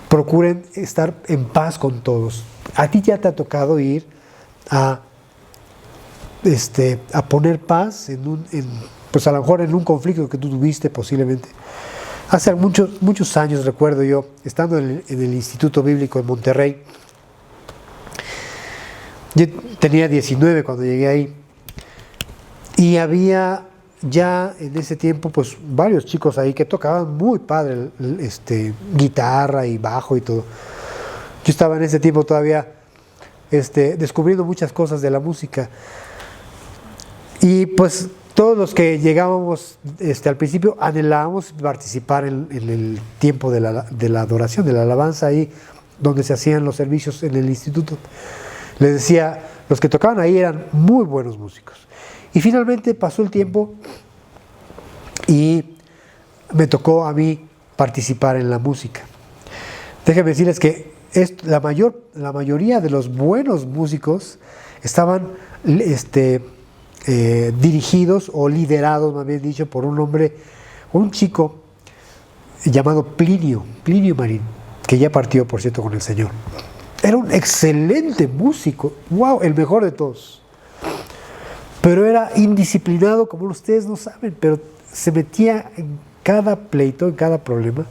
procuren estar en paz con todos. A ti ya te ha tocado ir a poner paz pues a lo mejor en un conflicto que tú tuviste posiblemente. Hace muchos años, recuerdo yo, estando en el Instituto Bíblico en Monterrey, yo tenía 19 cuando llegué ahí, y había ya en ese tiempo pues varios chicos ahí que tocaban muy padre guitarra y bajo y todo. Yo estaba en ese tiempo todavía descubriendo muchas cosas de la música, y pues todos los que llegábamos al principio anhelábamos participar en el tiempo de la adoración, de la alabanza, ahí donde se hacían los servicios en el instituto. Les decía, los que tocaban ahí eran muy buenos músicos. Y finalmente pasó el tiempo y me tocó a mí participar en la música. Déjenme decirles que la mayoría de los buenos músicos estaban dirigidos o liderados, más bien dicho, por un chico llamado Plinio Marín, que ya partió, por cierto, con el Señor. Era un excelente músico, wow, el mejor de todos. Pero era indisciplinado, como ustedes no saben, pero se metía en cada pleito, en cada problema.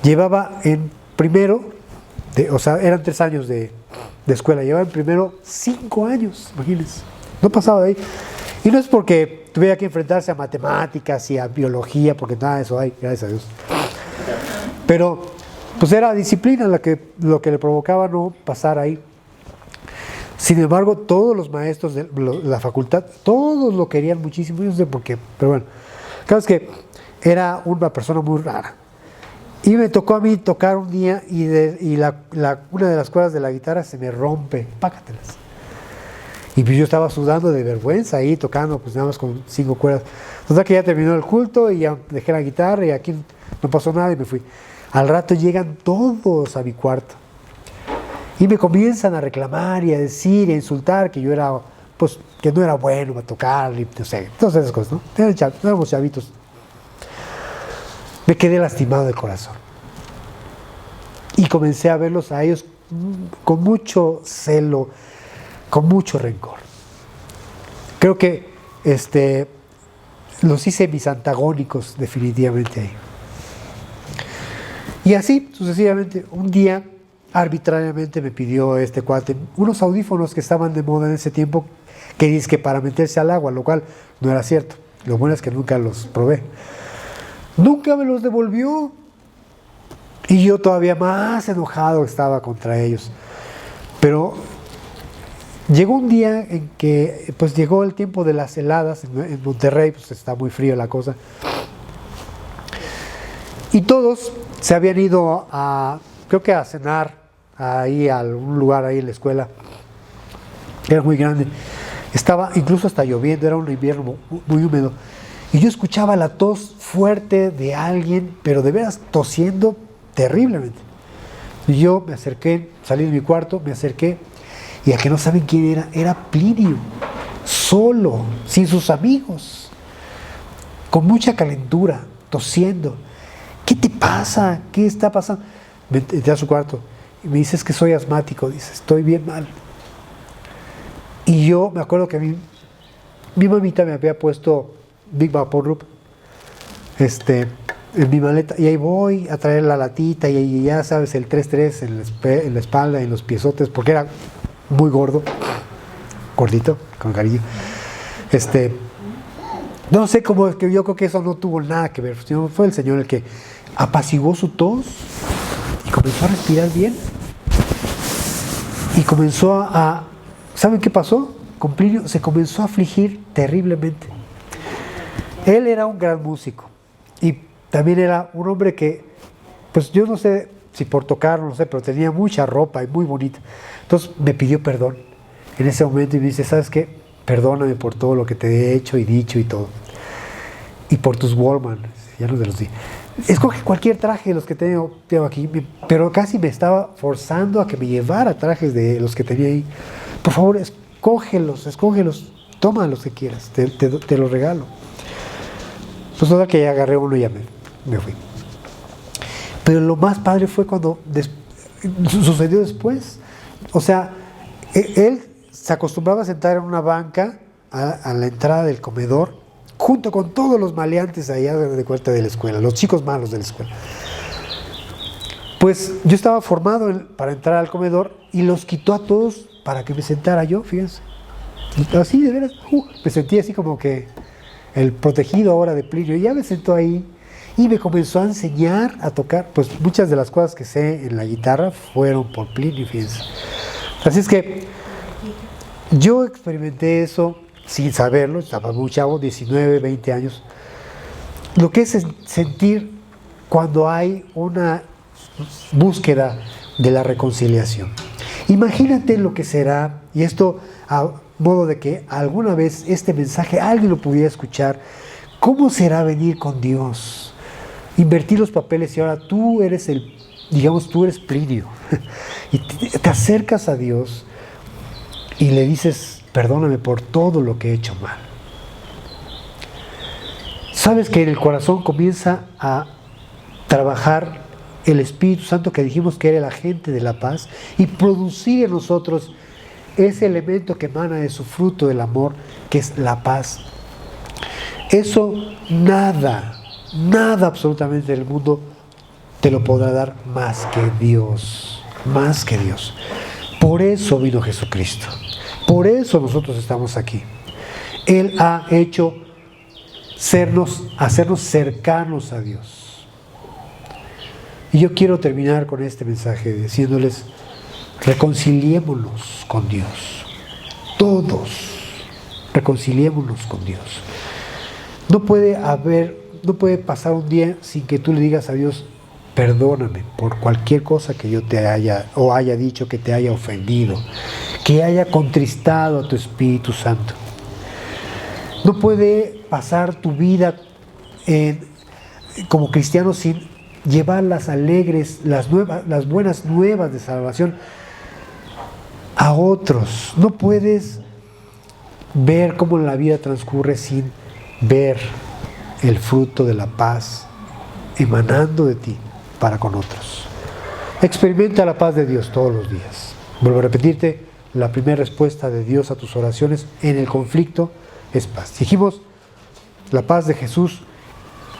Llevaba en primero, eran 3 años de escuela, llevaba en primero 5 años, imagínense. No pasaba de ahí. Y no es porque tuviera que enfrentarse a matemáticas y a biología, porque nada de eso hay, gracias a Dios. Pero pues era disciplina lo que le provocaba no pasar ahí. Sin embargo, todos los maestros de la facultad, todos lo querían muchísimo, yo no sé por qué, pero bueno. Claro, es que era una persona muy rara. Y me tocó a mí tocar un día y una de las cuerdas de la guitarra se me rompe, pácatelas. Y pues yo estaba sudando de vergüenza ahí, tocando pues nada más con 5 cuerdas. Total que ya terminó el culto y ya dejé la guitarra y aquí no pasó nada y me fui. Al rato llegan todos a mi cuarto y me comienzan a reclamar y a decir y a insultar que yo era, pues, que no era bueno para tocar y no sé, todas esas cosas, ¿no? Éramos chavitos. Me quedé lastimado del corazón y comencé a verlos a ellos con mucho celo, con mucho rencor. Creo que los hice mis antagónicos definitivamente ahí. Y así sucesivamente, un día arbitrariamente me pidió este cuate unos audífonos que estaban de moda en ese tiempo, que dice que para meterse al agua, lo cual no era cierto. Lo bueno es que nunca los probé. Nunca me los devolvió. Y yo todavía más enojado estaba contra ellos. Pero llegó un día en que pues llegó el tiempo de las heladas en Monterrey, pues está muy frío la cosa. Y todos se habían ido creo que a cenar ahí a un lugar ahí en la escuela. Era muy grande. Estaba incluso hasta lloviendo, era un invierno muy húmedo. Y yo escuchaba la tos fuerte de alguien, pero de veras tosiendo terriblemente. Y yo me acerqué, salí de mi cuarto, me acerqué, y a que no saben quién era Plinio, solo, sin sus amigos, con mucha calentura, tosiendo. ¿Qué te pasa? ¿Qué está pasando? Me entré a su cuarto y me dice, es que soy asmático, dice, estoy bien mal. Y yo me acuerdo que mi mamita me había puesto Big Vaporub en mi maleta, y ahí voy a traer la latita y ya sabes, el 3-3 en la espalda y en los piezotes, porque era muy gordo, gordito, con cariño. No sé cómo es que yo creo que eso no tuvo nada que ver, sino fue el Señor el que apaciguó su tos y comenzó a respirar bien. Y comenzó ¿saben qué pasó? Con Plinio se comenzó a afligir terriblemente. Él era un gran músico y también era un hombre que, pues yo no sé si por tocarlo, no sé, pero tenía mucha ropa y muy bonita. Entonces me pidió perdón en ese momento y me dice, ¿sabes qué? Perdóname por todo lo que te he hecho y dicho y todo. Y por tus Walkman, ya no te los di. Escoge cualquier traje de los que tengo aquí, pero casi me estaba forzando a que me llevara trajes de los que tenía ahí. Por favor, escógelos, toma los que quieras, te los regalo. Pues toda que ya agarré uno y ya me fui. Pero lo más padre fue cuando sucedió después. O sea, él se acostumbraba a sentar en una banca a la entrada del comedor, junto con todos los maleantes allá de cuenta de la escuela, los chicos malos de la escuela. Pues yo estaba formado para entrar al comedor y los quitó a todos para que me sentara yo, fíjense. Y así, de veras, me sentí así como que el protegido ahora de Plinio. Y ya me sentó ahí y me comenzó a enseñar a tocar. Pues muchas de las cosas que sé en la guitarra fueron por Plinio, fíjense. Así es que yo experimenté eso sin saberlo, estaba muy chavo, 19, 20 años. Lo que es sentir cuando hay una búsqueda de la reconciliación. Imagínate lo que será, y esto a modo de que alguna vez este mensaje alguien lo pudiera escuchar, ¿cómo será venir con Dios? Invertir los papeles y ahora tú eres tú eres Plinio. Y te acercas a Dios y le dices, perdóname por todo lo que he hecho mal. Sabes que en el corazón comienza a trabajar el Espíritu Santo que dijimos que era el agente de la paz y producir en nosotros ese elemento que emana de su fruto del amor, que es la paz. Eso nada absolutamente del mundo te lo podrá dar más que Dios, más que Dios. Por eso vino Jesucristo, por eso nosotros estamos aquí. Él ha hecho hacernos cercanos a Dios. Y yo quiero terminar con este mensaje diciéndoles, reconciliémonos con Dios. Todos, reconciliémonos con Dios. No puede pasar un día sin que tú le digas a Dios, perdóname por cualquier cosa que yo te haya dicho que te haya ofendido, que haya contristado a tu Espíritu Santo. No puede pasar tu vida como cristiano sin llevar las alegres, las buenas nuevas de salvación a otros. No puedes ver cómo la vida transcurre sin ver el fruto de la paz emanando de ti para con otros. Experimenta la paz de Dios todos los días. Vuelvo a repetirte, la primera respuesta de Dios a tus oraciones en el conflicto es paz. Dijimos, la paz de Jesús,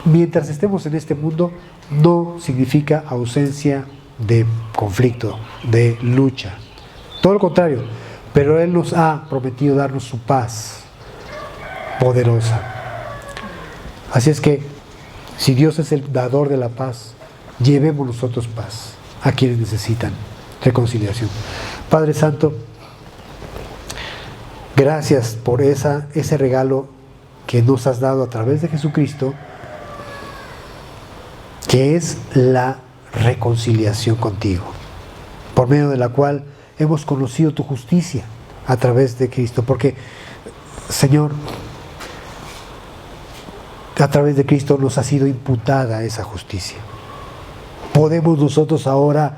mientras estemos en este mundo, no significa ausencia de conflicto, de lucha. Todo lo contrario, pero Él nos ha prometido darnos su paz poderosa. Así es que, si Dios es el dador de la paz, llevemos nosotros paz a quienes necesitan reconciliación. Padre Santo, gracias por ese regalo que nos has dado a través de Jesucristo, que es la reconciliación contigo, por medio de la cual hemos conocido tu justicia a través de Cristo, porque, Señor, a través de Cristo nos ha sido imputada esa justicia. Podemos nosotros ahora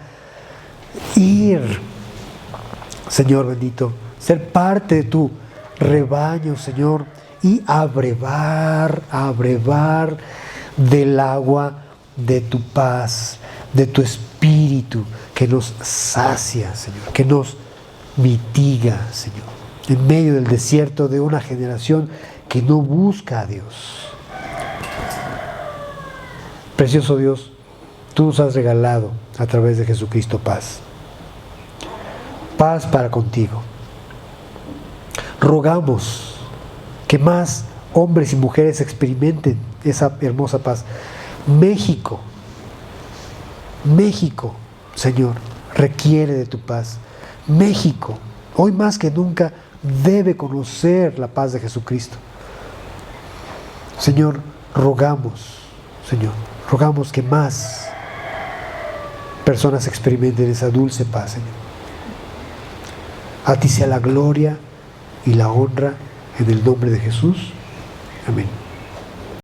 ir, Señor bendito, ser parte de tu rebaño, Señor, y abrevar del agua de tu paz, de tu Espíritu, que nos sacia, Señor, que nos mitiga, Señor, en medio del desierto de una generación que no busca a Dios. Precioso Dios, tú nos has regalado a través de Jesucristo paz. Paz para contigo. Rogamos que más hombres y mujeres experimenten esa hermosa paz. México, Señor, requiere de tu paz. México, hoy más que nunca, debe conocer la paz de Jesucristo. Señor, rogamos que más personas experimenten esa dulce paz, Señor. A ti sea la gloria y la honra en el nombre de Jesús. Amén.